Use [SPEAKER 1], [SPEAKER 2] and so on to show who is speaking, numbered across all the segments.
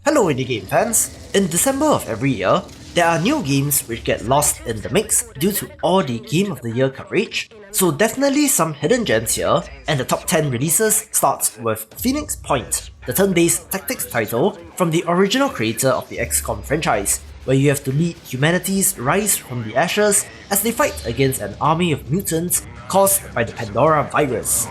[SPEAKER 1] Hello indie game fans! In December of every year, there are new games which get lost in the mix due to all the Game of the Year coverage, so definitely some hidden gems here, and the top 10 releases starts with Phoenix Point, the turn-based tactics title from the original creator of the XCOM franchise, where you have to lead humanity's rise from the ashes as they fight against an army of mutants caused by the Pandora virus.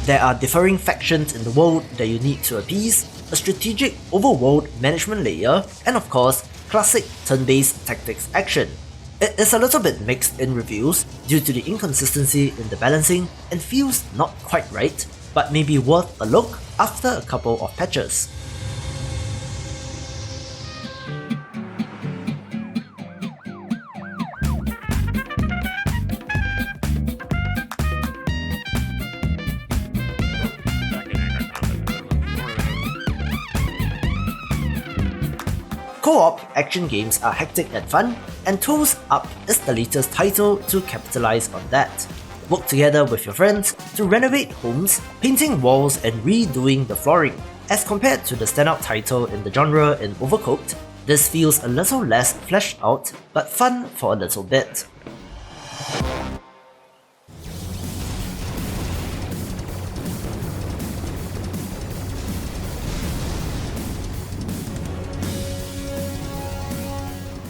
[SPEAKER 1] There are differing factions in the world that you need to appease, a strategic overworld management layer, and of course, classic turn-based tactics action. It is a little bit mixed in reviews due to the inconsistency in the balancing and feels not quite right, but may be worth a look after a couple of patches. Co-op action games are hectic and fun, and Totes Up is the latest title to capitalize on that. Work together with your friends to renovate homes, painting walls and redoing the flooring. As compared to the standout title in the genre in Overcooked, this feels a little less fleshed out, but fun for a little bit.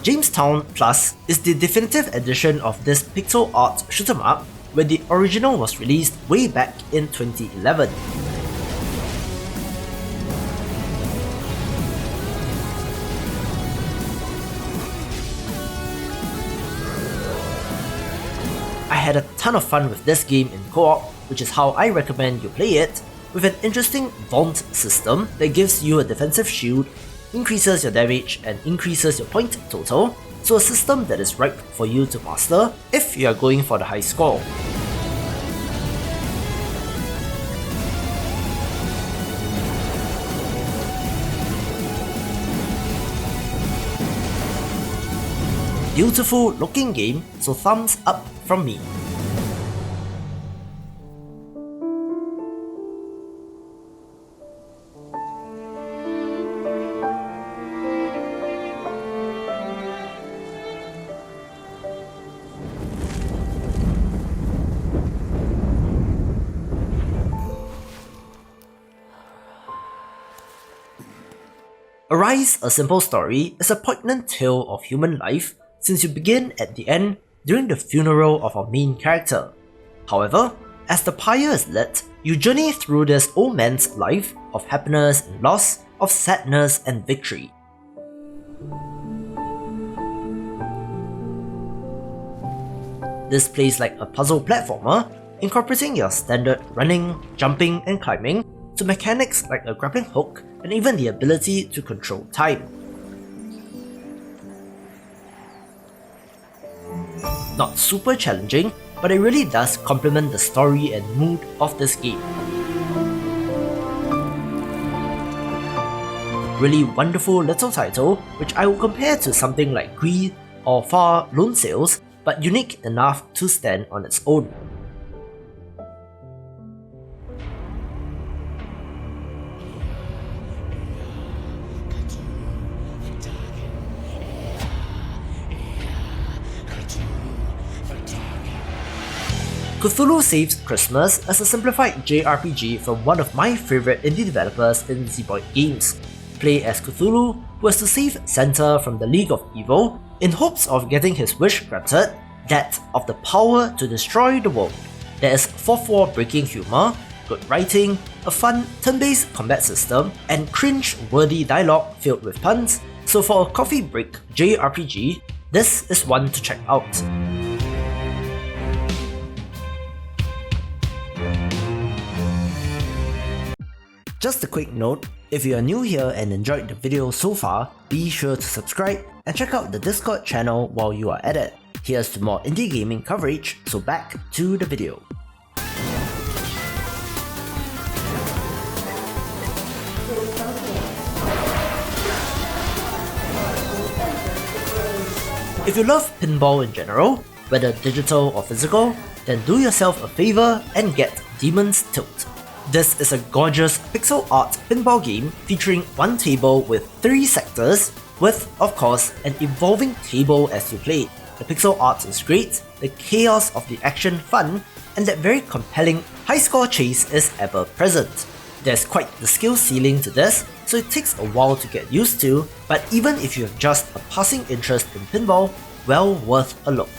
[SPEAKER 1] Jamestown Plus is the definitive edition of this pixel art shoot 'em up, where the original was released way back in 2011. I had a ton of fun with this game in co-op, which is how I recommend you play it, with an interesting vaunt system that gives you a defensive shield, increases your damage and increases your point total, so a system that is ripe for you to master if you are going for the high score. Beautiful looking game, so thumbs up from me. Arise, A Simple Story is a poignant tale of human life since you begin at the end during the funeral of our main character. However, as the pyre is lit, you journey through this old man's life of happiness and loss, of sadness and victory. This plays like a puzzle platformer, incorporating your standard running, jumping and climbing to mechanics like a grappling hook and even the ability to control time. Not super challenging, but it really does complement the story and mood of this game. Really wonderful little title, which I would compare to something like Greed or Far Lone Sales, but unique enough to stand on its own. Cthulhu Saves Christmas is a simplified JRPG from one of my favourite indie developers in Zeboyd Games. Play as Cthulhu, who has to save Santa from the League of Evil in hopes of getting his wish granted, that of the power to destroy the world. There is fourth wall breaking humour, good writing, a fun turn-based combat system, and cringe-worthy dialogue filled with puns, so for a coffee break JRPG, this is one to check out. Just a quick note, if you are new here and enjoyed the video so far, be sure to subscribe and check out the Discord channel while you are at it. Here's to more indie gaming coverage, so back to the video. If you love pinball in general, whether digital or physical, then do yourself a favor and get Demon's Tilt. This is a gorgeous pixel art pinball game featuring one table with 3 sectors, with, of course, an evolving table as you play. The pixel art is great, the chaos of the action fun, and that very compelling high score chase is ever present. There's quite the skill ceiling to this, so it takes a while to get used to, but even if you have just a passing interest in pinball, well worth a look.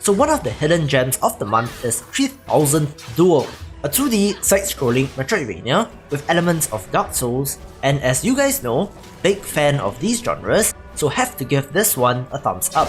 [SPEAKER 1] So one of the hidden gems of the month is 3000th Duel, a 2D side-scrolling Metroidvania with elements of Dark Souls, and as you guys know, big fan of these genres, so have to give this one a thumbs up.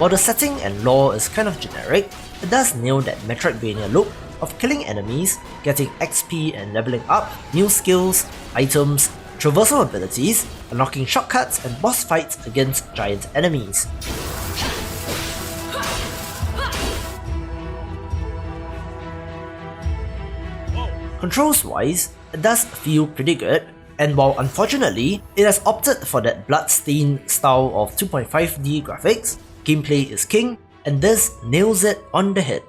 [SPEAKER 1] While the setting and lore is kind of generic, it does nail that Metroidvania look of killing enemies, getting XP and leveling up, new skills, items, traversal abilities, unlocking shortcuts and boss fights against giant enemies. Controls wise, it does feel pretty good, and while unfortunately, it has opted for that bloodstained style of 2.5D graphics, gameplay is king, and this nails it on the head.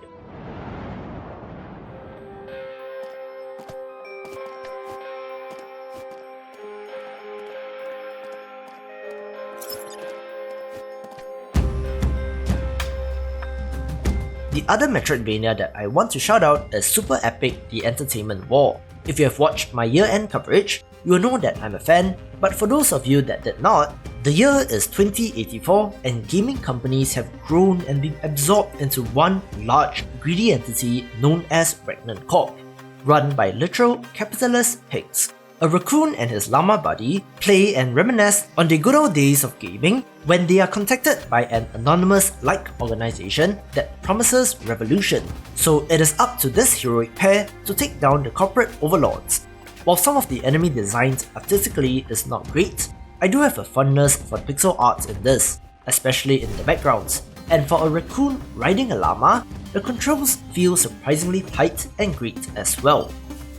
[SPEAKER 1] The other Metroidvania that I want to shout out is Super Epic The Entertainment War. If you have watched my year-end coverage, you will know that I'm a fan, but for those of you that did not, the year is 2084 and gaming companies have grown and been absorbed into one large, greedy entity known as Regnant Corp, run by literal capitalist pigs. A raccoon and his llama buddy play and reminisce on the good old days of gaming when they are contacted by an anonymous-like organization that promises revolution. So it is up to this heroic pair to take down the corporate overlords. While some of the enemy designs artistically is not great, I do have a fondness for the pixel art in this, especially in the backgrounds. And for a raccoon riding a llama, the controls feel surprisingly tight and great as well.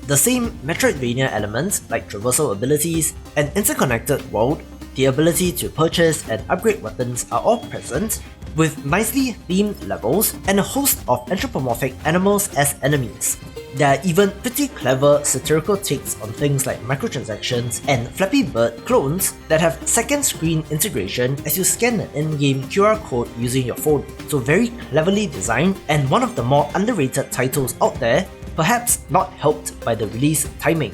[SPEAKER 1] The same Metroidvania elements like traversal abilities, an interconnected world, the ability to purchase and upgrade weapons are all present, with nicely themed levels and a host of anthropomorphic animals as enemies. There are even pretty clever satirical takes on things like microtransactions and Flappy Bird clones that have second screen integration as you scan an in-game QR code using your phone. So very cleverly designed and one of the more underrated titles out there, perhaps not helped by the release timing.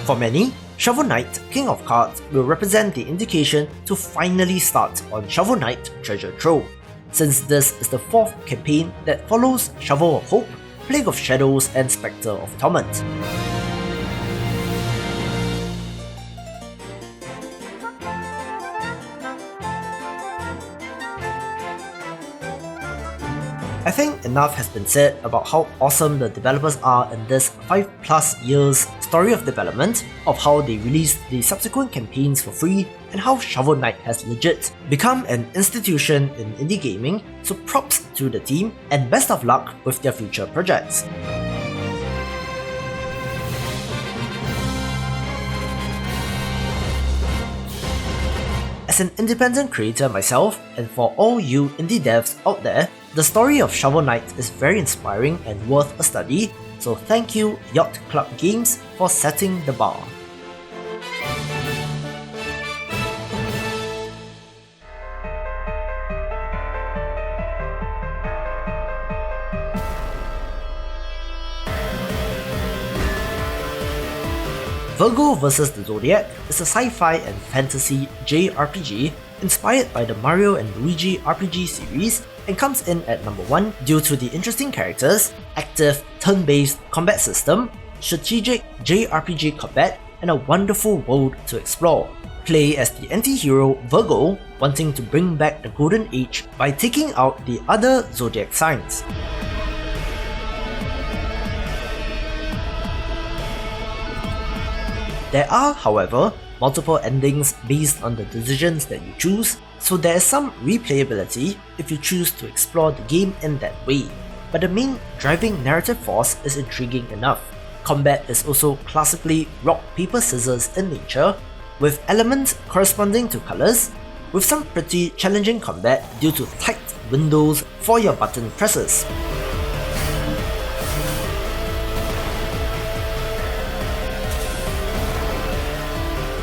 [SPEAKER 1] For many, Shovel Knight King of Cards will represent the indication to finally start on Shovel Knight Treasure Trove, since this is the 4th campaign that follows Shovel of Hope, Plague of Shadows and Spectre of Torment. I think enough has been said about how awesome the developers are in this 5+ years story of development, of how they released the subsequent campaigns for free, and how Shovel Knight has legit become an institution in indie gaming, so props to the team and best of luck with their future projects. As an independent creator myself, and for all you indie devs out there, the story of Shovel Knight is very inspiring and worth a study, so thank you Yacht Club Games for setting the bar. Virgo vs. the Zodiac is a sci-fi and fantasy JRPG inspired by the Mario and Luigi RPG series and comes in at number 1 due to the interesting characters, active turn-based combat system, strategic JRPG combat, and a wonderful world to explore. Play as the anti-hero Virgo, wanting to bring back the Golden Age by taking out the other zodiac signs. There are, however, multiple endings based on the decisions that you choose, so there is some replayability if you choose to explore the game in that way. But the main driving narrative force is intriguing enough. Combat is also classically rock, paper, scissors in nature, with elements corresponding to colours, with some pretty challenging combat due to tight windows for your button presses.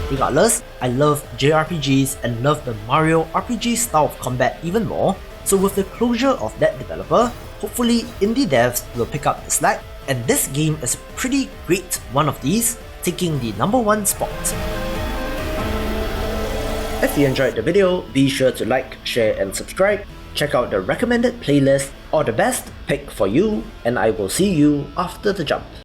[SPEAKER 1] Regardless, I love JRPGs and love the Mario RPG style of combat even more, so with the closure of that developer, hopefully indie devs will pick up the slack, and this game is a pretty great one of these, taking the #1 spot. If you enjoyed the video, be sure to like, share and subscribe, check out the recommended playlist or the best pick for you, and I will see you after the jump.